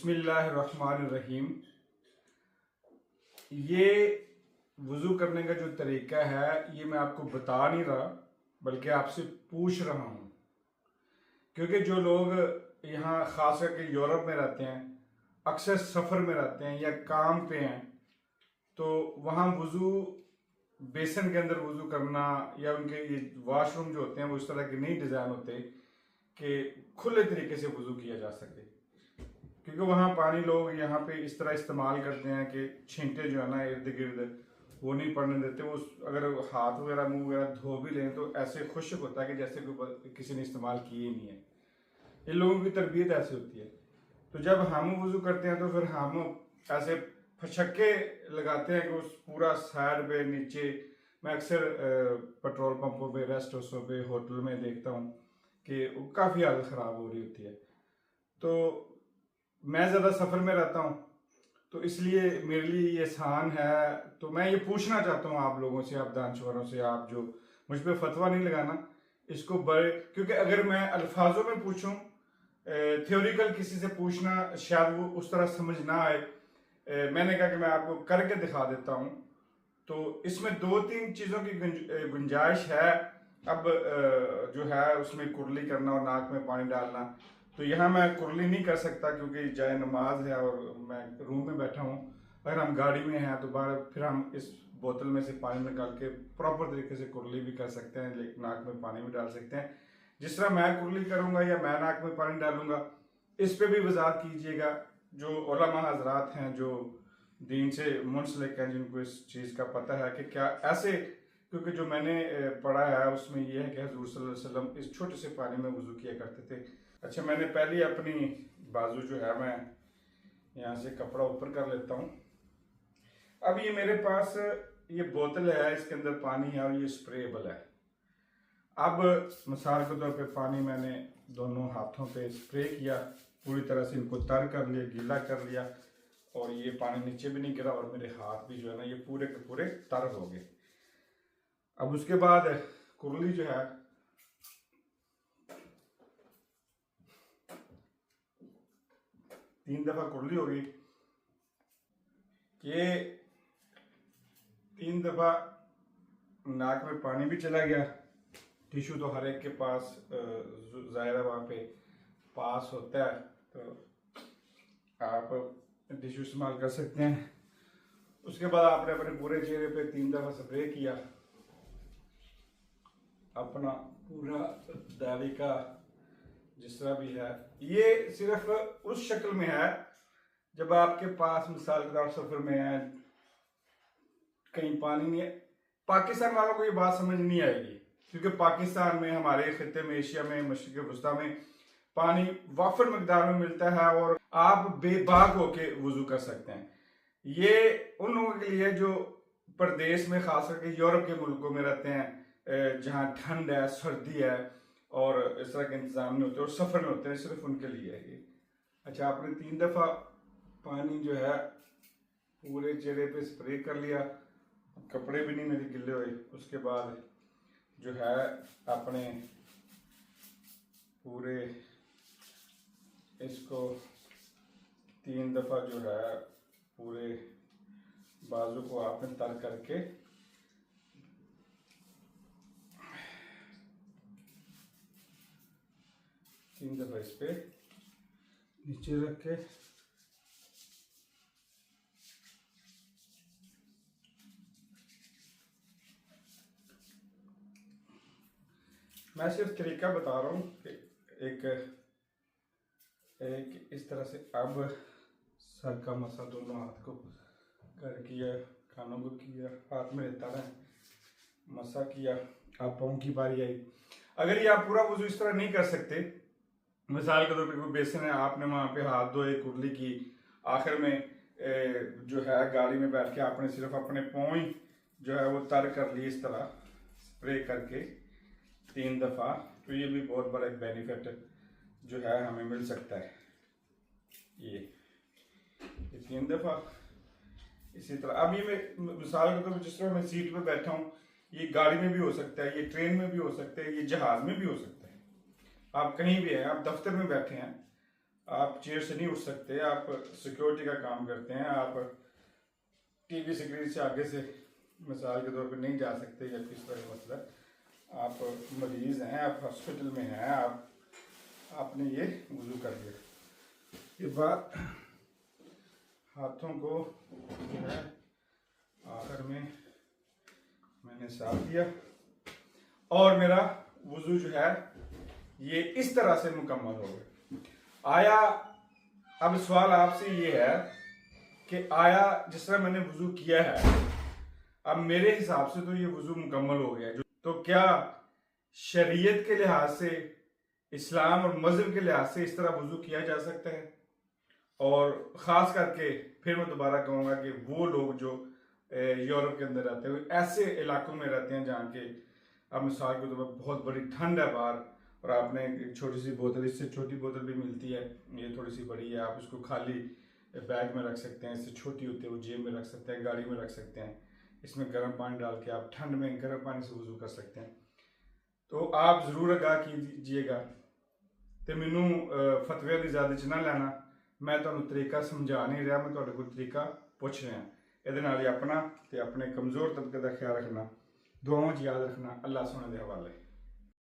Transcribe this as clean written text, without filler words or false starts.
बिस्मिल्लाहिर्रहमानिर्रहीम। ये वज़ू करने का जो तरीका है ये मैं आपको बता नहीं रहा बल्कि आपसे पूछ रहा हूँ, क्योंकि जो लोग यहाँ ख़ास करके यूरोप में रहते हैं, अक्सर सफ़र में रहते हैं या काम पे हैं, तो वहाँ वज़ू बेसन के अंदर वज़ू करना या उनके ये वाशरूम जो होते हैं वो इस तरह के नहीं डिज़ाइन होते कि खुले तरीके से वज़ू किया जा सके, क्योंकि वहाँ पानी लोग यहाँ पे इस तरह इस्तेमाल करते हैं कि छींटे जो है ना इर्द गिर्द वो नहीं पड़ने देते। वो अगर हाथ वगैरह मुंह वगैरह धो भी लें तो ऐसे खुश्क होता है कि जैसे कोई किसी ने इस्तेमाल किए ही नहीं है। इन लोगों की तरबियत ऐसी होती है। तो जब हम वज़ू करते हैं तो फिर हम ऐसे फछक्के लगाते हैं कि उस पूरा साइड पे नीचे। मैं अक्सर पेट्रोल पंपों पे, रेस्ट हाउसों पे, होटल में देखता हूँ कि काफ़ी हालत ख़राब हो रही होती है। तो मैं ज़्यादा सफ़र में रहता हूँ तो इसलिए मेरे लिए ये आसान है। तो मैं ये पूछना चाहता हूँ आप लोगों से, आप दानश्वरों से, आप जो मुझ पर फतवा नहीं लगाना इसको बड़े, क्योंकि अगर मैं अल्फाजों में पूछूं, थ्योरिकल किसी से पूछना शायद वो उस तरह समझ ना आए। मैंने कहा कि मैं आपको करके दिखा देता हूँ। तो इसमें दो तीन चीज़ों की गुंजाइश है। अब जो है उसमें कुरली करना और नाक में पानी डालना, तो यहाँ मैं कुरली नहीं कर सकता क्योंकि जाए नमाज है और मैं रूम में बैठा हूँ। अगर हम गाड़ी में हैं तो बाहर फिर हम इस बोतल में से पानी निकाल के प्रॉपर तरीके से कुरली भी कर सकते हैं, लेकिन नाक में पानी भी डाल सकते हैं। जिस तरह मैं कुरली करूँगा या मैं नाक में पानी डालूंगा, इस पर भी वजाहत कीजिएगा। जो उलमा हजरात हैं जो दीन से मुंसलिक हैं, जिनको इस चीज़ का पता है कि क्या ऐसे, क्योंकि जो मैंने पढ़ा है उसमें यह है कि हज़ूर सल्लल्लाहु अलैहि वसल्लम इस छोटे से पानी में वज़ू किया करते थे। अच्छा, मैंने पहले अपनी बाजू जो है मैं यहाँ से कपड़ा ऊपर कर लेता हूँ। अब ये मेरे पास ये बोतल है, इसके अंदर पानी है और ये स्प्रेबल है। अब मिसाल के तौर पे पानी मैंने दोनों हाथों पे स्प्रे किया, पूरी तरह से इनको तर कर लिया, गीला कर लिया, और ये पानी नीचे भी नहीं गिरा और मेरे हाथ भी जो है ना ये पूरे के पूरे तर हो गए। अब उसके बाद कुरली जो है तीन दफा कुरली होगी। ये तीन दफा नाक में पानी भी चला गया। टिश्यू तो हर एक के पास ज़ाहिर है वहाँ पे पास होता है, तो आप टिश्यू इस्तेमाल कर सकते हैं। उसके बाद आपने अपने पूरे चेहरे पे तीन दफा स्प्रे किया, अपना पूरा दाढ़ी का जिस तरह भी है। ये सिर्फ उस शक्ल में है जब आपके पास मिसाल के तौर सफर में है, कहीं पानी नहीं है। पाकिस्तान वालों को ये बात समझ नहीं आएगी, क्योंकि पाकिस्तान में, हमारे खित्ते में, एशिया में, मशरिक़ वस्ता में पानी वाफर मकदार में मिलता है और आप बेबाक होके वज़ू कर सकते हैं। ये उन लोगों के लिए जो प्रदेश में, खास करके यूरोप के मुल्कों में रहते हैं, जहाँ ठंड है, सर्दी है और इस तरह के इंतज़ाम नहीं होते और सफ़र में होते हैं, सिर्फ उनके लिए है ये। अच्छा, आपने तीन दफ़ा पानी जो है पूरे चेहरे पे स्प्रे कर लिया, कपड़े भी नहीं मेरे गिले हुए। उसके बाद जो है अपने पूरे इसको तीन दफ़ा जो है पूरे बाजू को आपने तर करके तीन दफ़ा इस पे नीचे रख के मैं सिर्फ तरीका बता रहा हूँ कि एक इस तरह से अब सर का मसा दोनों हाथ को कर किया, कानों को किया, हाथ में लेता रहा, मसा किया। आप पाँव की बारी आई। अगर ये आप पूरा वज़ू इस तरह नहीं कर सकते, मिसाल के तौर पे कोई बेसन है, आपने वहाँ पे हाथ धोए, कुरली की, आखिर में जो है गाड़ी में बैठ के आपने सिर्फ अपने पाँव ही जो है वो तर कर लिए इस तरह स्प्रे करके तीन दफ़ा, तो ये भी बहुत बड़ा एक बेनिफिट जो है हमें मिल सकता है। ये तीन दफ़ा इसी तरह। अब ये मैं मिसाल के तौर पर जिस तरह मैं सीट पे बैठा हूँ, ये गाड़ी में भी हो सकता है, ये ट्रेन में भी हो सकता है, ये जहाज़ में भी हो सकता है। आप कहीं भी हैं, आप दफ्तर में बैठे हैं आप चेयर से नहीं उठ सकते, आप सिक्योरिटी का काम करते हैं, आप टीवी स्क्रीन से आगे से मिसाल के तौर पर नहीं जा सकते या किस तरह का मसला, आप मरीज़ हैं, आप हॉस्पिटल में हैं, आपने ये वज़ू कर लिया। ये बात हाथों को जो है आखिर में मैंने साफ किया और मेरा वज़ू जो है ये इस तरह से मुकम्मल हो गया। आया अब सवाल आपसे ये है कि आया जिस तरह मैंने वज़ू किया है अब मेरे हिसाब से तो ये वज़ू मुकम्मल हो गया, तो क्या शरीयत के लिहाज से, इस्लाम और मज़हब के लिहाज से इस तरह वज़ू किया जा सकता है? और ख़ास करके फिर मैं दोबारा कहूँगा कि वो लोग जो यूरोप के अंदर रहते हैं, ऐसे इलाकों में रहते हैं जहाँ के अब मिसाल के तौर पर बहुत बड़ी ठंड है बाहर और आपने एक छोटी सी बोतल, इससे छोटी बोतल भी मिलती है, ये थोड़ी सी बड़ी है, आप इसको खाली बैग में रख सकते हैं, इससे छोटी होती है वो जेब में रख सकते हैं, गाड़ी में रख सकते हैं, इसमें गर्म पानी डाल के आप ठंड में गर्म पानी से वज़ू कर सकते हैं। तो आप ज़रूर आगाह कीजिएगा तो मैनू फतवे की ज़्यादा च ना लेना, मैं तुहानू तरीका समझा नहीं रहा, मैं तुहाडे कोल तरीका पुछ रहा। ਇਹਦੇ ਨਾਲ ਹੀ ਆਪਣਾ ਤੇ ਆਪਣੇ ਕਮਜ਼ੋਰ ਤਬਕੇ ਦਾ ਖਿਆਲ ਰੱਖਣਾ, ਦੁਆਵਾਂ 'ਚ ਯਾਦ ਰੱਖਣਾ। ਅੱਲਾਹ सोने के हवाले।